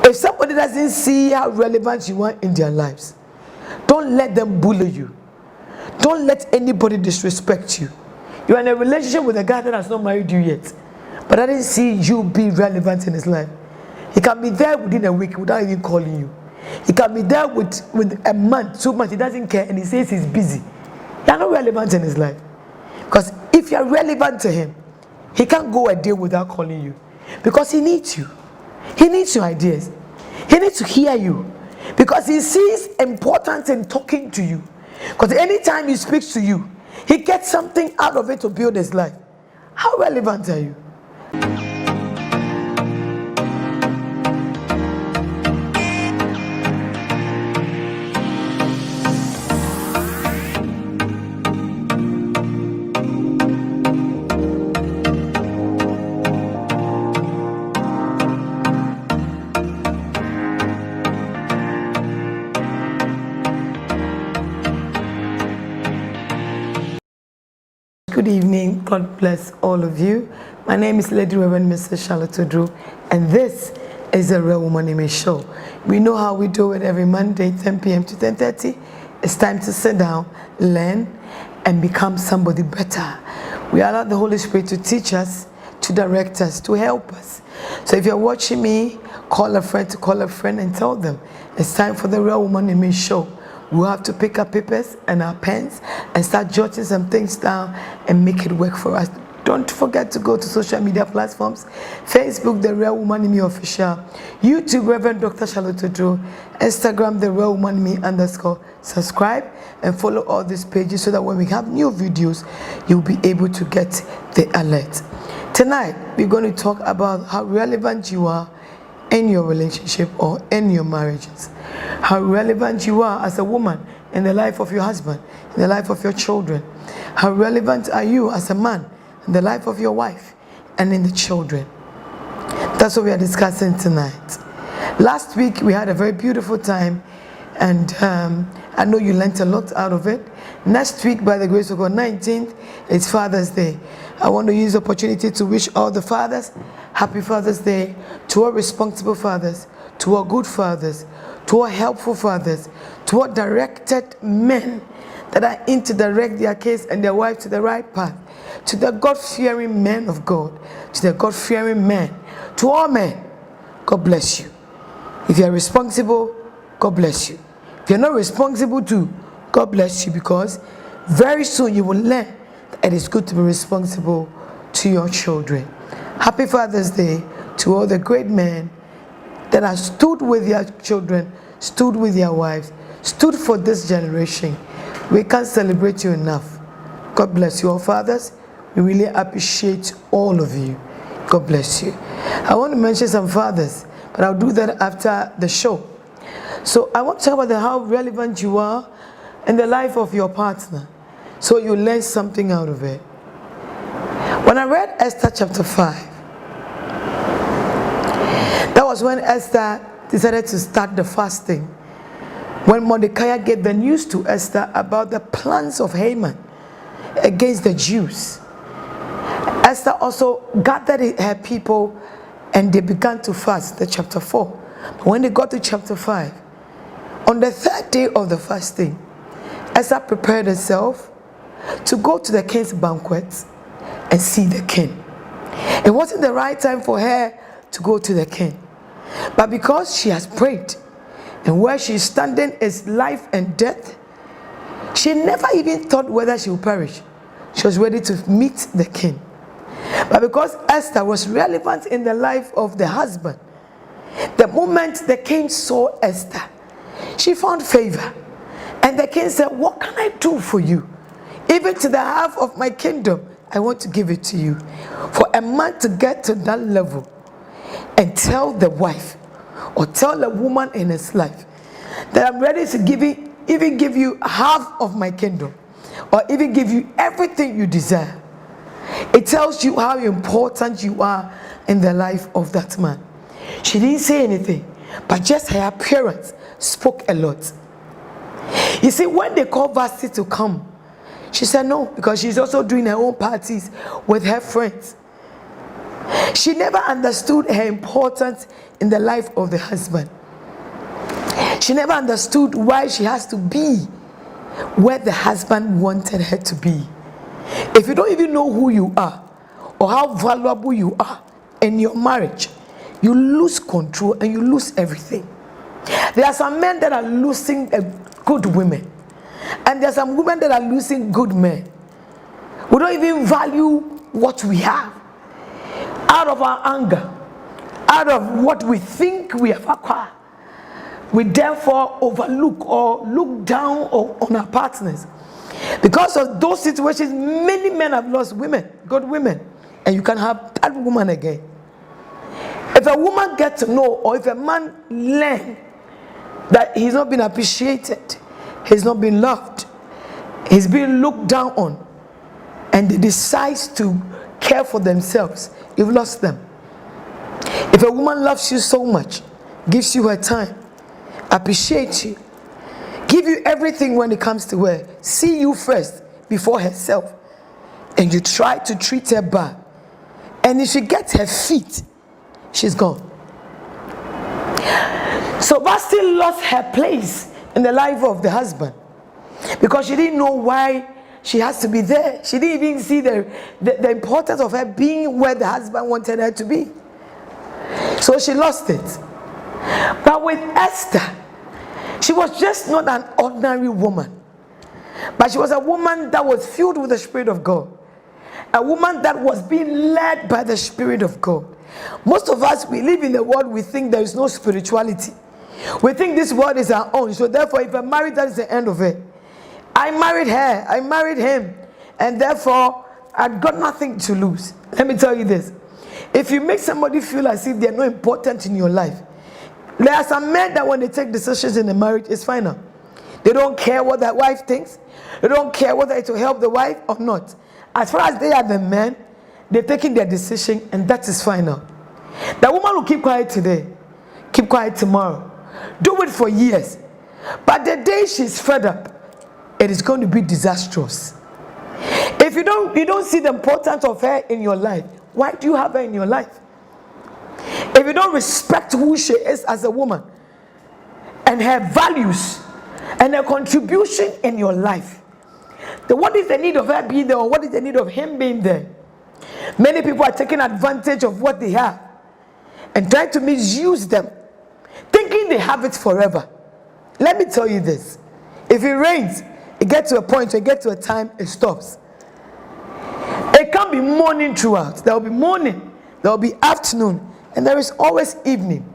If somebody doesn't see how relevant you are in their lives, don't let them bully you. Don't let anybody disrespect you. You are in a relationship with a guy that has not married you yet, but I didn't see you be relevant in his life. He can be there within a week without even calling you. He can be there with a month, 2 months, he doesn't care, and he says he's busy. You are not relevant in his life. Because if you are relevant to him, he can't go a day without calling you. Because he needs you. He needs your ideas. He needs to hear you. Because he sees importance in talking to you. Because anytime he speaks to you, he gets something out of it to build his life. How relevant are you? Good evening, God bless all of you. My name is Lady Reverend Mrs. Charlotte Oduro, and this is a Real Woman Image Show. We know how we do it every Monday, 10 p.m. to 10:30. It's time to sit down, learn, and become somebody better. We allow the Holy Spirit to teach us, to direct us, to help us. So if you're watching me, call a friend to call a friend and tell them it's time for the Real Woman Image Show. We'll have to pick up papers and our pens and start jotting some things down and make it work for us. Don't forget to go to social media platforms. Facebook, The Real Woman in Me Official. YouTube, Rev Dr. Charlotte Oduro. Instagram, The Real Woman in Me _ Subscribe and follow all these pages so that when we have new videos, you'll be able to get the alert. Tonight, we're going to talk about how relevant you are in your relationship or in your marriages. How relevant you are as a woman in the life of your husband, in the life of your children. How relevant are you as a man in the life of your wife and in the children. That's what we are discussing tonight. Last week we had a very beautiful time, and I know you learned a lot out of it. Next week, by the grace of God, 19th, it's Father's Day. I want to use the opportunity to wish all the fathers happy Father's Day, to all responsible fathers, to all good fathers, to all helpful fathers, to all directed men that are in to direct their kids and their wives to the right path, to the God-fearing men of God, to the God-fearing men, to all men. God bless you. If you are responsible, God bless you. If you're not responsible too, God bless you, because very soon you will learn that it is good to be responsible to your children. Happy Father's Day to all the great men that have stood with their children, stood with their wives, stood for this generation. We can't celebrate you enough. God bless you all, fathers. We really appreciate all of you. God bless you. I want to mention some fathers, but I'll do that after the show. So I want to talk about how relevant you are in the life of your partner, so you learn something out of it. When I read Esther chapter 5, that was when Esther decided to start the fasting. When Mordecai gave the news to Esther about the plans of Haman against the Jews, Esther also gathered her people and they began to fast, the chapter 4. But when they got to chapter 5, on the third day of the fasting, Esther prepared herself to go to the king's banquet and see the king. It wasn't the right time for her to go to the king, but because she has prayed and where she's standing is life and death, she never even thought whether she would perish. She was ready to meet the king. But because Esther was relevant in the life of the husband, the moment the king saw Esther, she found favor. And the king said, "What can I do for you? Even to the half of my kingdom, I want to give it to you." For a man to get to that level and tell the wife or tell a woman in his life that I'm ready to even give you half of my kingdom, or even give you everything you desire, it tells you how important you are in the life of that man. She didn't say anything, but just her appearance spoke a lot. You see, when they called Vasti to come, she said no, because she's also doing her own parties with her friends. She never understood her importance in the life of the husband. She never understood why she has to be where the husband wanted her to be. If you don't even know who you are or how valuable you are in your marriage, you lose control and you lose everything. There are some men that are losing good women, and there are some women that are losing good men. We don't even value what we have. Out of our anger, out of what we think we have acquired, we therefore overlook or look down on our partners. Because of those situations, many men have lost women, good women, and you can have that woman again. If a woman gets to know, or if a man learns that he's not been appreciated, he's not been loved, he's being looked down on, and they decide to care for themselves, you've lost them. If a woman loves you so much, gives you her time, appreciates you, give you everything when it comes to her, see you first before herself, and you try to treat her bad, and if she gets her feet, she's gone. So Basti lost her place in the life of the husband because she didn't know why she has to be there. She didn't even see the importance of her being where the husband wanted her to be. So she lost it. But with Esther, she was just not an ordinary woman, but she was a woman that was filled with the Spirit of God. A woman that was being led by the Spirit of God. Most of us, we live in the world, we think there is no spirituality. We think this world is our own. So therefore, if I'm married, that is the end of it. I married her, I married him, and therefore, I've got nothing to lose. Let me tell you this. If you make somebody feel as if they're not important in your life, there are some men that when they take decisions in a marriage, it's final. They don't care what that wife thinks. They don't care whether it will help the wife or not. As far as they are the men, they're taking their decision, and that is final. The woman will keep quiet today, keep quiet tomorrow, do it for years. But the day she's fed up, it is going to be disastrous. If you don't see the importance of her in your life, why do you have her in your life? If you don't respect who she is as a woman and her values and her contribution in your life, then what is the need of her being there, or what is the need of him being there? Many people are taking advantage of what they have and trying to misuse them, thinking they have it forever. Let me tell you this. If it rains, it gets to a point, it gets to a time, it stops. It can't be morning throughout. There will be morning, there will be afternoon, and there is always evening.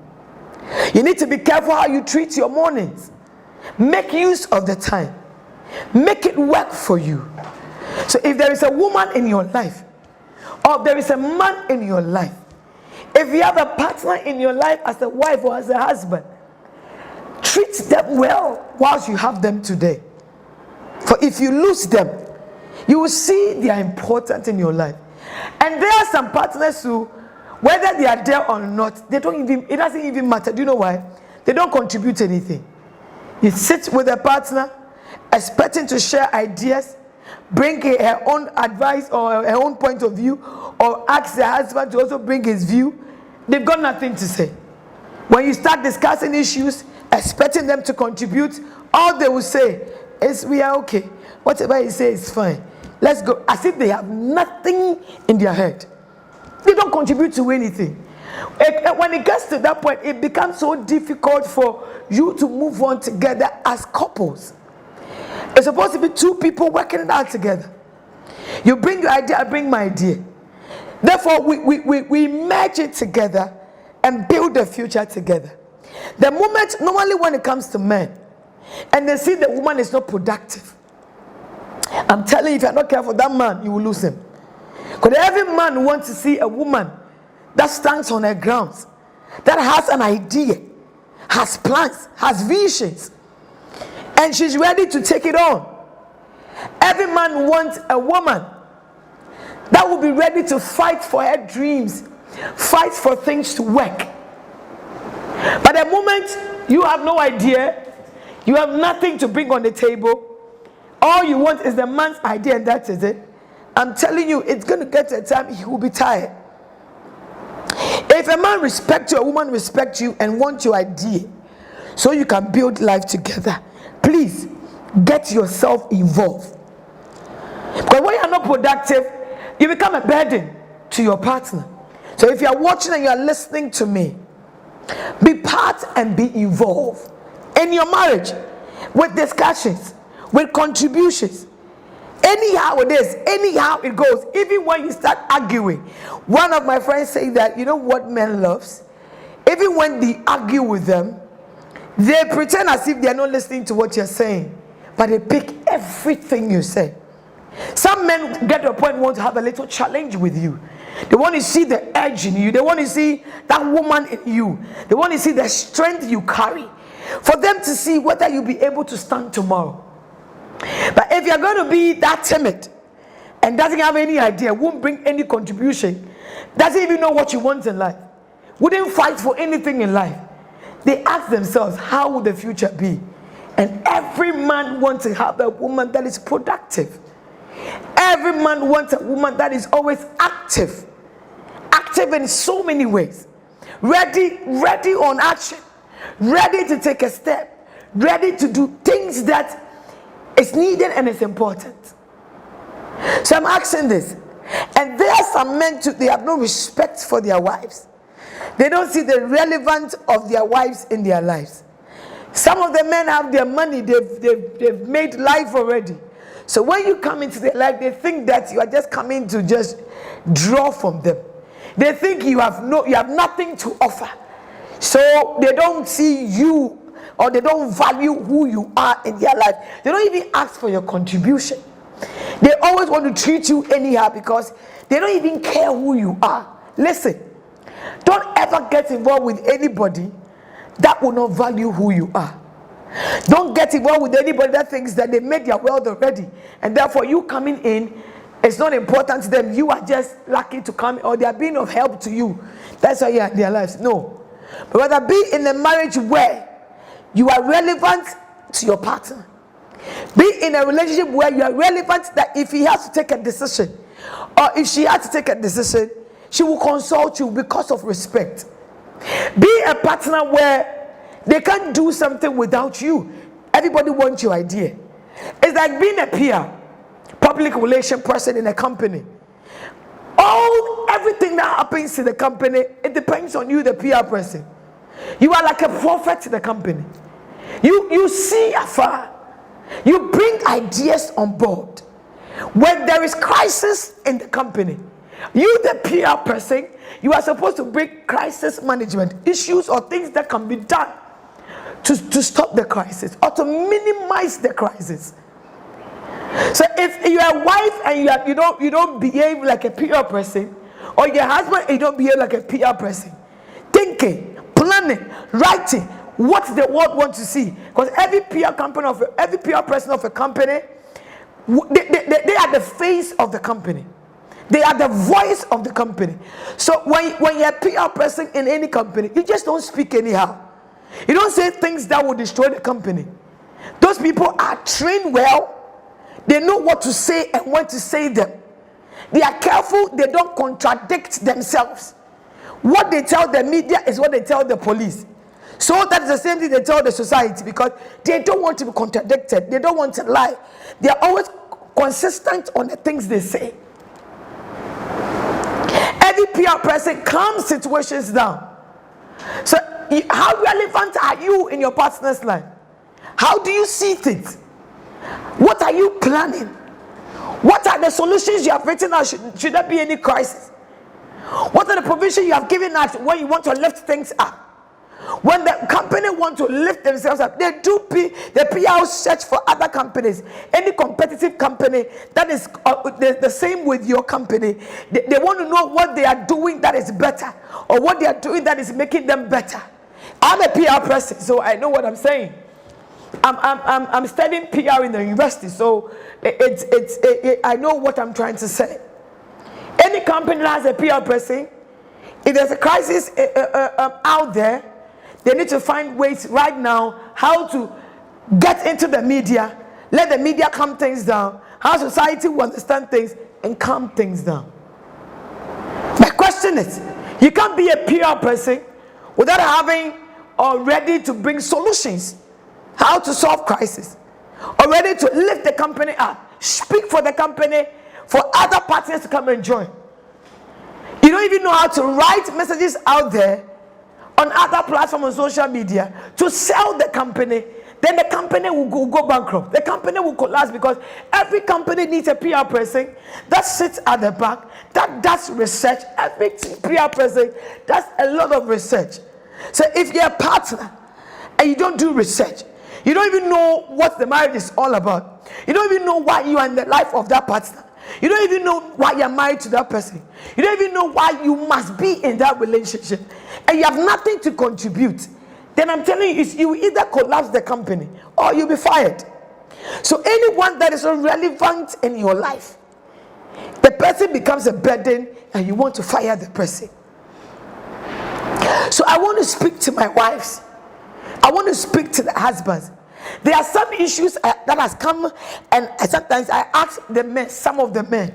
You need to be careful how you treat your mornings. Make use of the time. Make it work for you. So if there is a woman in your life, or there is a man in your life, if you have a partner in your life as a wife or as a husband, treat them well whilst you have them today. For if you lose them, you will see they are important in your life. And there are some partners who, whether they are there or not, it doesn't even matter. Do you know why? They don't contribute anything. You sit with a partner, expecting to share ideas, bring her own advice or her own point of view, or ask the husband to also bring his view. They've got nothing to say. When you start discussing issues, expecting them to contribute, all they will say is, we are okay. Whatever he says is fine. Let's go. As if they have nothing in their head. They don't contribute to anything. When it gets to that point, it becomes so difficult for you to move on together as couples. It's supposed to be two people working it out together. You bring your idea, I bring my idea. Therefore, we merge it together and build the future together. The moment, normally when it comes to men, and they see the woman is not productive, I'm telling you, if you're not careful, that man, you will lose him. Because every man wants to see a woman that stands on her grounds, that has an idea, has plans, has visions, and she's ready to take it on. Every man wants a woman that will be ready to fight for her dreams, fight for things to work. But the moment you have no idea, you have nothing to bring on the table, all you want is the man's idea and that is it. I'm telling you, it's going to get to a time he will be tired. If a man respects you, a woman respects you and wants your idea so you can build life together, please get yourself involved. Because when you're not productive, you become a burden to your partner. So if you're watching and you're listening to me, be part and be involved in your marriage with discussions, with contributions. Anyhow it is, anyhow it goes. Even when you start arguing, one of my friends said that, you know what men loves? Even when they argue with them, they pretend as if they're not listening to what you're saying, but they pick everything you say. Some men get to a point want to have a little challenge with you. They want to see the edge in you. They want to see that woman in you. They want to see the strength you carry, for them to see whether you'll be able to stand tomorrow. But if you're going to be that timid and doesn't have any idea, won't bring any contribution, doesn't even know what you want in life, wouldn't fight for anything in life, they ask themselves, how will the future be? And every man wants to have a woman that is productive. Every man wants a woman that is always active. Active in so many ways. Ready on action. Ready to take a step. Ready to do things that is needed and is important. So I'm asking this. And there are some men too, they have no respect for their wives. They don't see the relevance of their wives in their lives. Some of the men have their money, they've made life already. So when you come into their life, they think that you are just coming to just draw from them. They think you have nothing to offer. So they don't see you, or they don't value who you are in their life. They don't even ask for your contribution. They always want to treat you anyhow because they don't even care who you are. Listen, don't ever get involved with anybody that will not value who you are. Don't get involved with anybody that thinks that they made their wealth already, and therefore you coming in, it's not important to them. You are just lucky to come, or they are being of help to you. That's why you are in their lives. No. But rather be in a marriage where you are relevant to your partner. Be in a relationship where you are relevant, that if he has to take a decision, or if she has to take a decision, she will consult you because of respect. Be a partner where they can't do something without you. Everybody wants your idea. It's like being a PR, public relation person in a company. Everything that happens to the company, it depends on you, the PR person. You are like a prophet to the company. You see afar. You bring ideas on board. When there is crisis in the company, you, the PR person, you are supposed to bring crisis management issues or things that can be done to stop the crisis or to minimize the crisis. So if you are a wife and you don't behave like a PR person, or your husband and you don't behave like a PR person, thinking, planning, writing what the world wants to see, because every PR person of a company, they are the face of the company. They are the voice of the company. So when you're a PR person in any company, you just don't speak anyhow. You don't say things that will destroy the company. Those people are trained well. They know what to say and when to say them. They are careful. They don't contradict themselves. What they tell the media is what they tell the police. So that's the same thing they tell the society, because they don't want to be contradicted. They don't want to lie. They are always consistent on the things they say. Every PR person calms situations down. So how relevant are you in your partner's life? How do you see things? What are you planning? What are the solutions you have written out? Should there be any crisis? What are the provisions you have given out when you want to lift things up? When the company want to lift themselves up, they do the PR search for other companies. Any competitive company that is the same with your company, they want to know what they are doing that is better, or what they are doing that is making them better. I'm a PR person, so I know what I'm saying. I'm studying PR in the university, so I know what I'm trying to say. Any company that has a PR person, if there's a crisis out there, they need to find ways right now how to get into the media, let the media calm things down, how society will understand things and calm things down. My question is, You can't be a PR person without having or ready to bring solutions, how to solve crisis, or ready to lift the company up, speak for the company, for other partners to come and join. You don't even know how to write messages out there on other platforms on social media to sell the company. Then the company will go bankrupt. The company will collapse because every company needs a PR person that sits at the back, that does research. Every PR person does a lot of research. So if you're a partner and you don't do research, you don't even know what the marriage is all about. You don't even know why you are in the life of that partner. You don't even know why you're married to that person. You don't even know why you must be in that relationship. And you have nothing to contribute. Then I'm telling you, you either collapse the company or you'll be fired. So anyone that is irrelevant in your life, the person becomes a burden and you want to fire the person. So I want to speak to my wives. I want to speak to the husbands. There are some issues that has come, and sometimes I ask the men, some of the men,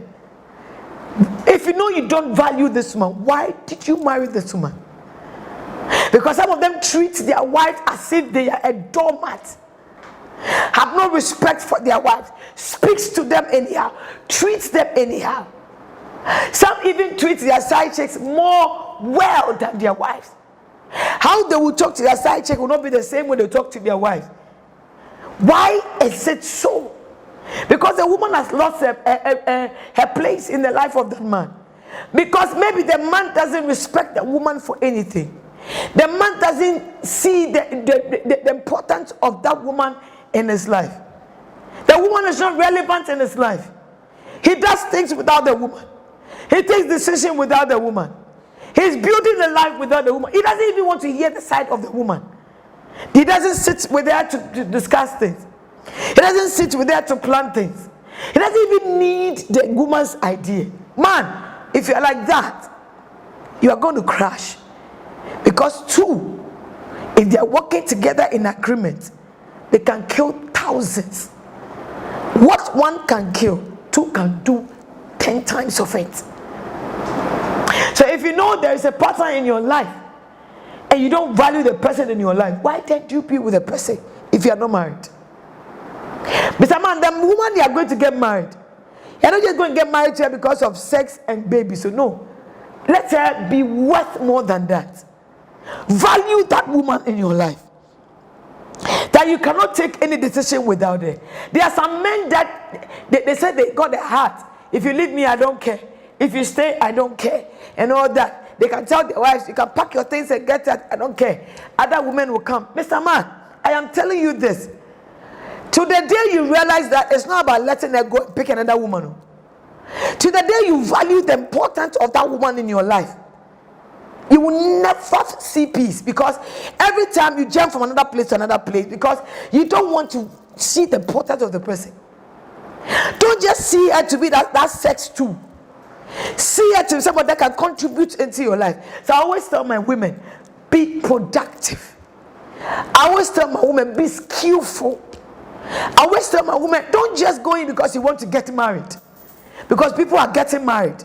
if you know you don't value this woman, why did you marry this woman? Because some of them treat their wife as if they are a doormat, have no respect for their wives, speaks to them anyhow, treats them anyhow. Some even treat their side chicks more well than their wives. How they will talk to their side chick will not be the same way they talk to their wives. Why is it so? Because the woman has lost her place in the life of that man. Because maybe the man doesn't respect the woman for anything. The man doesn't see the importance of that woman in his life. The woman is not relevant in his life. He does things without the woman. He takes decisions without the woman. He's building a life without the woman. He doesn't even want to hear the side of the woman. He doesn't sit with her to discuss things. He doesn't sit with her to plan things. He doesn't even need the woman's idea. Man, if you're like that, you are going to crash. Because two, if they are working together in agreement, they can kill thousands. What one can kill, two can do 10 times of it. So if you know there is a partner in your life and you don't value the person in your life, why can't you be with a person if you are not married? Mr. Man, the woman you are going to get married, you're not just going to get married to her because of sex and babies. So no, let her be worth more than that. Value that woman in your life, that you cannot take any decision without her. There are some men that they say they got a heart. If you leave me, I don't care. If you stay, I don't care. And all that. They can tell their wives, you can pack your things and get out, I don't care. Other women will come. Mr. Man, I am telling you this. To the day you realize that it's not about letting her go and pick another woman. To the day you value the importance of that woman in your life, you will never see peace. Because every time you jump from another place to another place, because you don't want to see the importance of the person. Don't just see her to be that sex too. See her to be somebody that can contribute into your life. So I always tell my women, be productive. I always tell my women, be skillful. I always tell my women, don't just go in because you want to get married. Because people are getting married.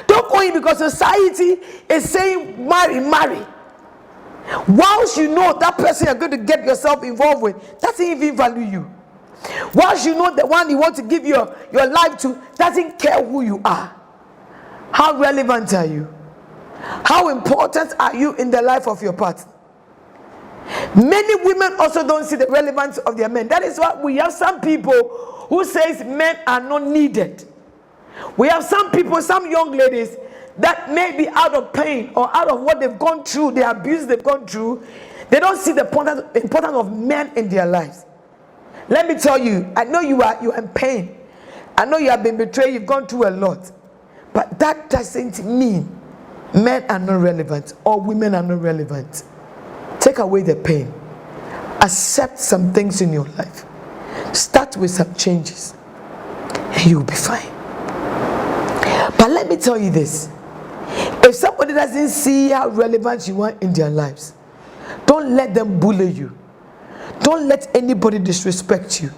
Don't go in because society is saying marry, marry. Once you know that person you're going to get yourself involved with doesn't even value you. Once you know the one you want to give your life to doesn't care who you are. How relevant are you? How important are you in the life of your partner? Many women also don't see the relevance of their men. That is why we have some people who says men are not needed. We have some people, some young ladies that may be out of pain or out of what they've gone through, the abuse they've gone through. They don't see the importance of men in their lives. Let me tell you, I know you are in pain. I know you have been betrayed, you've gone through a lot. But that doesn't mean men are not relevant or women are not relevant. Take away the pain. Accept some things in your life. Start with some changes and you'll be fine. But let me tell you this. If somebody doesn't see how relevant you are in their lives, don't let them bully you. Don't let anybody disrespect you.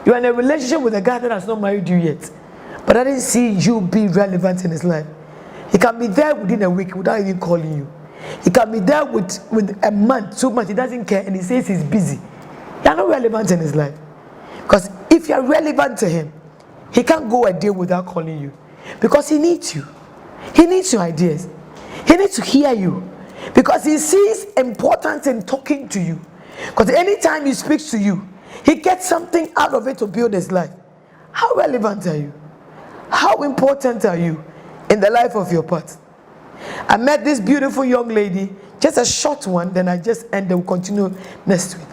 You're in a relationship with a guy that has not married you yet, but I didn't see you be relevant in his life. He can be there within a week without even calling you. He can be there with a month, 2 months. He doesn't care, and he says he's busy. You are not relevant in his life. Because if you are relevant to him, he can't go a day without calling you. Because he needs you. He needs your ideas. He needs to hear you. Because he sees importance in talking to you. Because anytime he speaks to you, he gets something out of it to build his life. How relevant are you? How important are you in the life of your part? I met this beautiful young lady, just a short one, then I just end, we'll continue next week.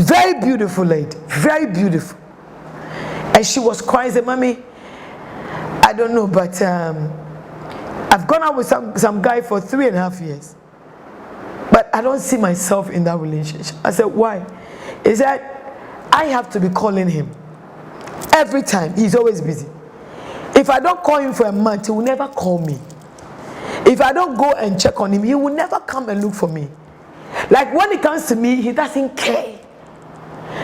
Very beautiful lady, very beautiful. And she was crying, said, Mommy, I don't know, but I've gone out with some guy for 3.5 years. But I don't see myself in that relationship. I said, why? He said, I have to be calling him. Every time, he's always busy. If I don't call him for a month, he will never call me. If I don't go and check on him, he will never come and look for me. Like when it comes to me, he doesn't care.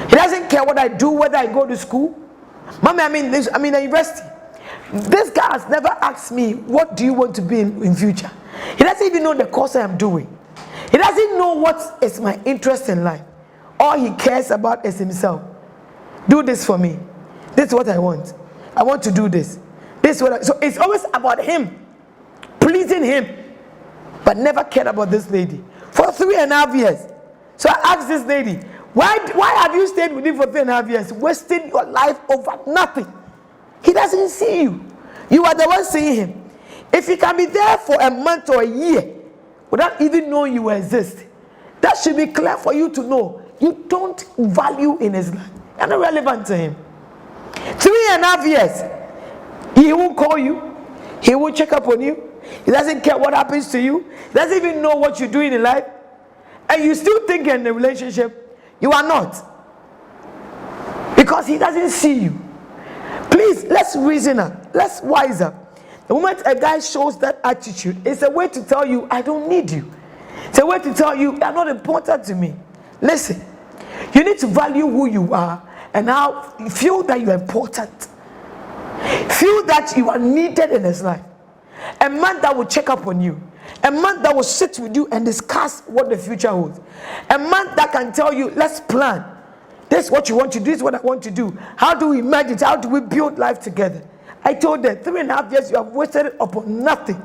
He doesn't care what I do, whether I go to school. Mommy, I'm in university. This guy has never asked me, what do you want to be in future? He doesn't even know the course I am doing. He doesn't know what is my interest in life. All he cares about is himself. Do this for me. This is what I want. I want to do this. This is what so it's always about him. Pleasing him. But never cared about this lady. For 3.5 years. So I asked this lady, why have you stayed with him for 3.5 years? Wasting your life over nothing. He doesn't see you. You are the one seeing him. If he can be there for a month or a year without even knowing you exist, that should be clear for you to know. You don't value in his life. You're not relevant to him. 3.5 years. He won't call you. He won't check up on you. He doesn't care what happens to you. He doesn't even know what you're doing in life. And you still think you're in a relationship. You are not. Because he doesn't see you. Please, let's reason up. Let's wise up. The moment a guy shows that attitude, it's a way to tell you, I don't need you. It's a way to tell you, you're not important to me. Listen, you need to value who you are and how feel that you're important. Feel that you are needed in his life. A man that will check up on you. A man that will sit with you and discuss what the future holds. A man that can tell you, let's plan. This is what you want to do. This is what I want to do. How do we manage it? How do we build life together? I told them, 3.5 years you have wasted it upon nothing.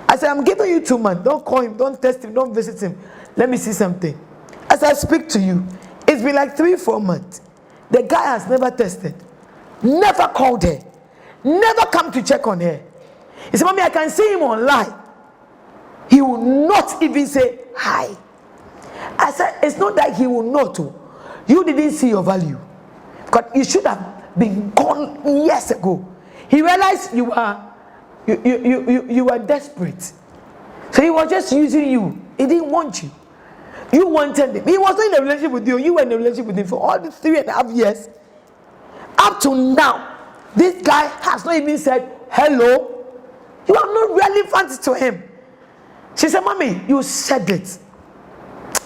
I said, I'm giving you 2 months. Don't call him. Don't test him. Don't visit him. Let me see something. As I speak to you, it's been like 3-4 months. The guy has never tested. Never called her. Never come to check on her. He said, Mommy, I can see him online. He will not even say hi. I said, it's not that he will not. You didn't see your value. Because you should have been gone years ago. He realized you were desperate. So he was just using you. He didn't want you. You wanted him. He was not in a relationship with you. You were in a relationship with him for all the 3.5 years. Up to now, this guy has not even said hello. You are not relevant to him. She said, Mommy, you said it.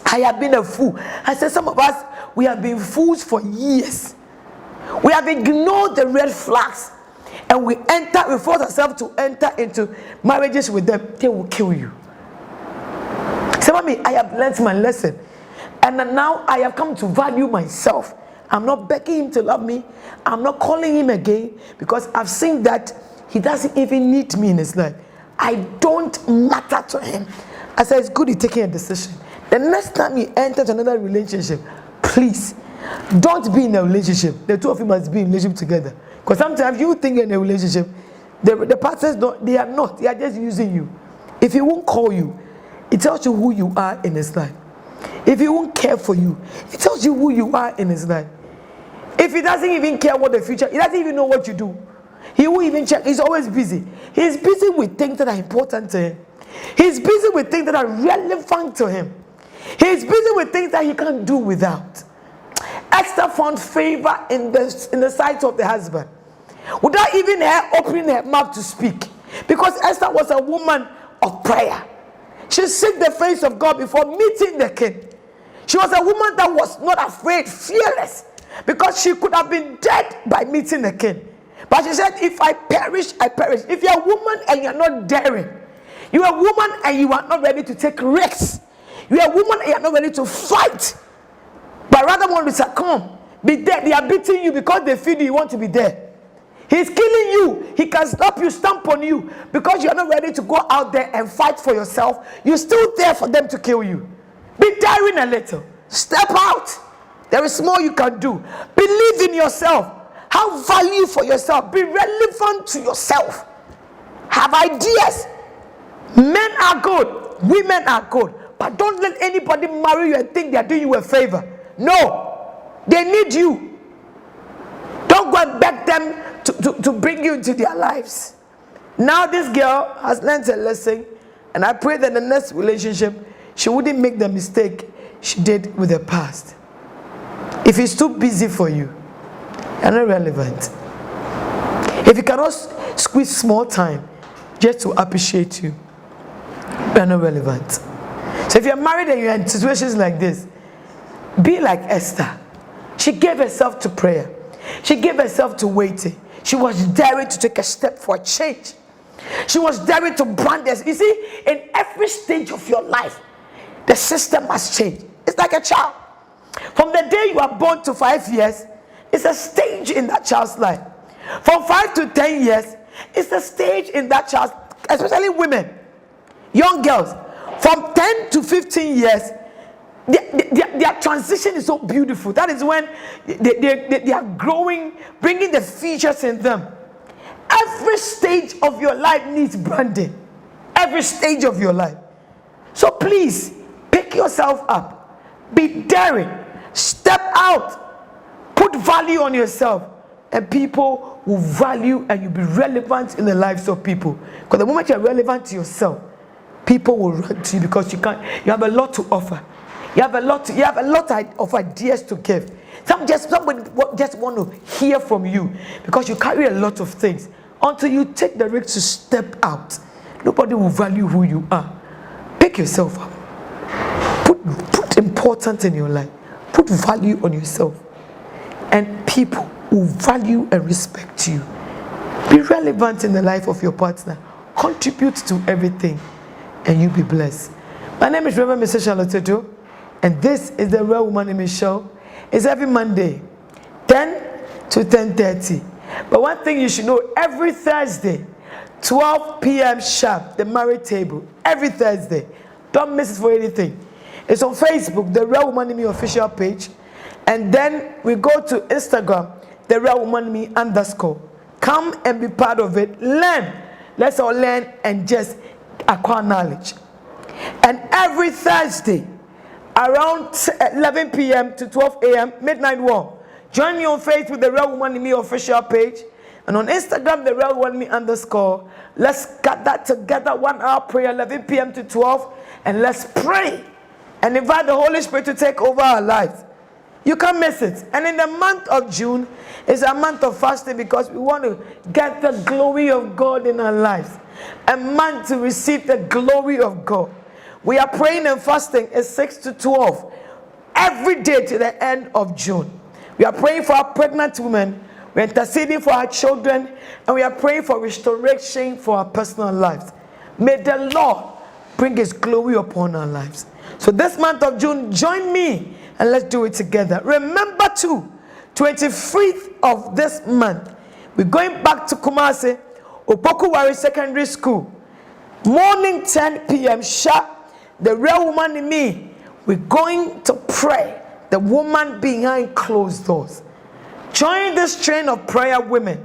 I have been a fool. I said, some of us, we have been fools for years. We have ignored the red flags. And we force ourselves to enter into marriages with them. They will kill you. Say, Mommy, I have learned my lesson. And now I have come to value myself. I'm not begging him to love me. I'm not calling him again because I've seen that he doesn't even need me in his life. I don't matter to him. I said, it's good you're taking a decision. The next time you enter another relationship, please, don't be in a relationship. The two of you must be in a relationship together. Because sometimes you think you're in a relationship, the partners don't, they are not. They are just using you. If he won't call you, it tells you who you are in his life. If he won't care for you, it tells you who you are in his life. If he doesn't even care what the future, he doesn't even know what you do. He won't even check. He's always busy. He's busy with things that are important to him. He's busy with things that are relevant to him. He's busy with things that he can't do without. Esther found favor in the sight of the husband without even her opening her mouth to speak, because Esther was a woman of prayer. She seeked the face of God before meeting the king. She was a woman that was not afraid, fearless, because she could have been dead by meeting the king. But she said, if I perish, I perish. If you're a woman and you're not daring, you're a woman and you are not ready to take risks, you're a woman and you're not ready to fight, but rather want to succumb, be there. They are beating you because they feel you want to be there. He's killing you. He can stop you, stamp on you, because you're not ready to go out there and fight for yourself. You're still there for them to kill you. Be daring a little. Step out. There is more you can do. Believe in yourself. Have value for yourself. Be relevant to yourself. Have ideas. Men are good. Women are good. But don't let anybody marry you and think they're doing you a favor. No. They need you. Don't go and beg them to bring you into their lives. Now this girl has learned a lesson, and I pray that the next relationship she wouldn't make the mistake she did with the past. If he's too busy for you, you're not relevant. If you cannot squeeze small time just to appreciate you, you're not relevant. So if you're married and you're in situations like this, be like Esther. She gave herself to prayer. She gave herself to waiting. She was daring to take a step for a change. She was daring to brand this. You see, in every stage of your life, the system must change. It's like a child. From the day you are born to 5 years, it's a stage in that child's life. From 5 to 10 years, it's a stage in that child's, especially women, young girls. From 10 to 15 years, their transition is so beautiful. That is when they are growing, bringing the features in them. Every stage of your life needs branding. Every stage of your life. So please, pick yourself up. Be daring. Step out. Put value on yourself. And people will value and you'll be relevant in the lives of people. Because the moment you're relevant to yourself, people will run to you because you have a lot to offer. You have a lot of ideas to give. Somebody just want to hear from you because you carry a lot of things. Until you take the risk to step out, nobody will value who you are. Pick yourself up. Put importance in your life. Put value on yourself. And people will value and respect you. Be relevant in the life of your partner. Contribute to everything. And you be blessed. My name is Rev Charlotte Oduro. And this is the Real Woman in Me Show. It's every Monday, 10 to 10:30. But one thing you should know, every Thursday, 12 p.m. sharp, the married table. Every Thursday. Don't miss it for anything. It's on Facebook, the Real Woman in Me official page. And then we go to Instagram, the Real Woman in Me _ Come and be part of it. Learn. Let's all learn and just acquire knowledge. And every Thursday, around 11 p.m. to 12 a.m., midnight war. Join me on Facebook, the Real Woman in Me official page. And on Instagram, the Real Woman in Me _ Let's get that together. 1 hour prayer, 11 p.m. to 12. And let's pray. And invite the Holy Spirit to take over our lives. You can't miss it. And in the month of June, is a month of fasting because we want to get the glory of God in our lives. A month to receive the glory of God. We are praying and fasting is 6 to 12 every day to the end of June. We are praying for our pregnant women. We are interceding for our children. And we are praying for restoration for our personal lives. May the Lord bring His glory upon our lives. So this month of June, join me and let's do it together. Remember too, 23rd of this month, we're going back to Kumasi, Adu-Poku Secondary School. Morning 10 p.m. sharp. The Real Woman in Me, we're going to pray. The woman behind closed doors. Join this train of prayer women.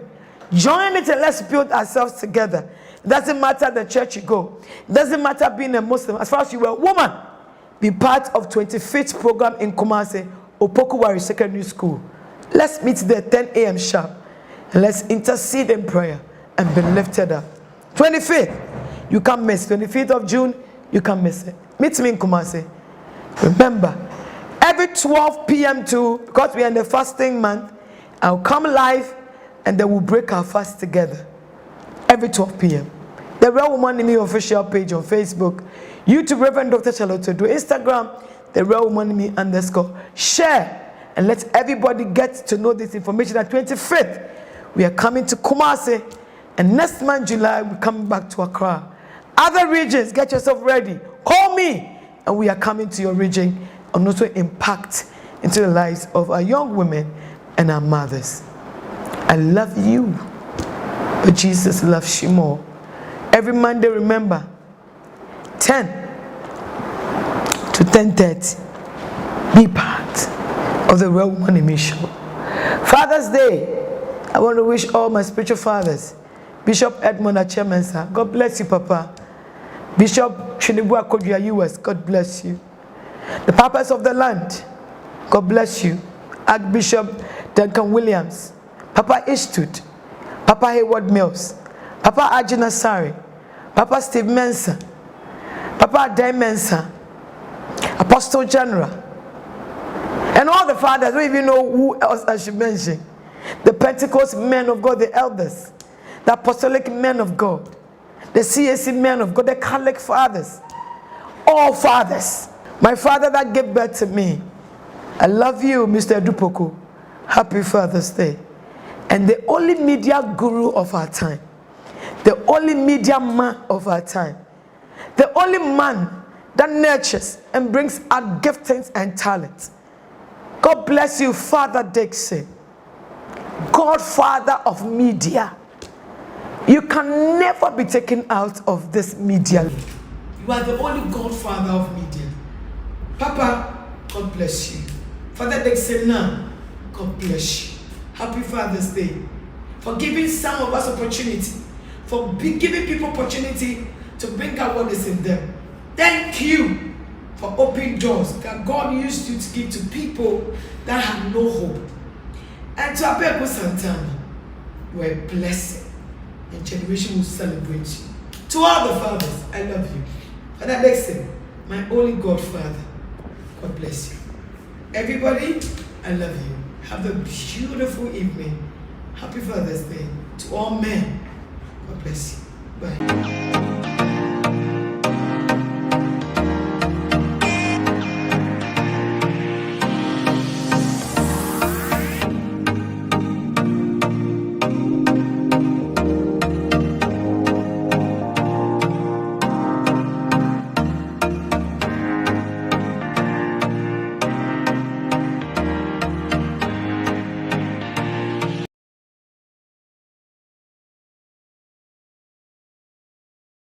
Join it and let's build ourselves together. It doesn't matter the church you go. It doesn't matter being a Muslim. As far as you were a woman, be part of 25th program in Kumasi, Adu-Poku Secondary School. Let's meet there 10 a.m. sharp. And let's intercede in prayer and be lifted up. 25th, you can't miss. 25th of June, you can't miss it. Meet me in Kumasi. Remember, every 12 p.m. too, because we are in the fasting month, I'll come live and then we'll break our fast together. Every 12 p.m. The Real Woman in Me official page on Facebook, YouTube, Rev Dr. Charlotte Oduro, Instagram, the Real Woman in Me _ Share and let everybody get to know this information. At 25th, We are coming to Kumasi, and next month, July, we're coming back to Accra. Other regions, get yourself ready. Call me, and we are coming to your region and also impact into the lives of our young women and our mothers. I love you, but Jesus loves you more. Every Monday, remember, 10 to 10:30, be part of the Rev Woman Show. Father's Day, I want to wish all my spiritual fathers, Bishop Edmund Achemensa, God bless you, Papa. Bishop Chinibua Kodria US, God bless you. The papas of the land, God bless you. Archbishop Duncan Williams, Papa Ishtud, Papa Hayward Mills, Papa Ajina Sari, Papa Steve Mensah, Papa Adai Mensah, Apostle General, and all the fathers. Don't even know who else I should mention. The Pentecost men of God, the elders, the apostolic men of God, the CAC men of God, the Catholic fathers, all fathers. My father that gave birth to me, I love you, Mr. Adu-Poku. Happy Father's Day. And the only media guru of our time, the only media man of our time, the only man that nurtures and brings out giftings and talents. God bless you, Father Dixon, Godfather of media. You can never be taken out of this media. You are the only Godfather of media. Papa, God bless you. Father Dixon, God bless you. Happy Father's Day. For giving some of us opportunity, for giving people opportunity to bring out what is in them. Thank you for opening doors that God used you to give to people that have no hope. And to Adu-Poku Santana, you are a blessing, and generation will celebrate you. To all the fathers, I love you. Father Dixon, my only Godfather, God bless you. Everybody, I love you. Have a beautiful evening. Happy Father's Day to all men. God bless you. Bye.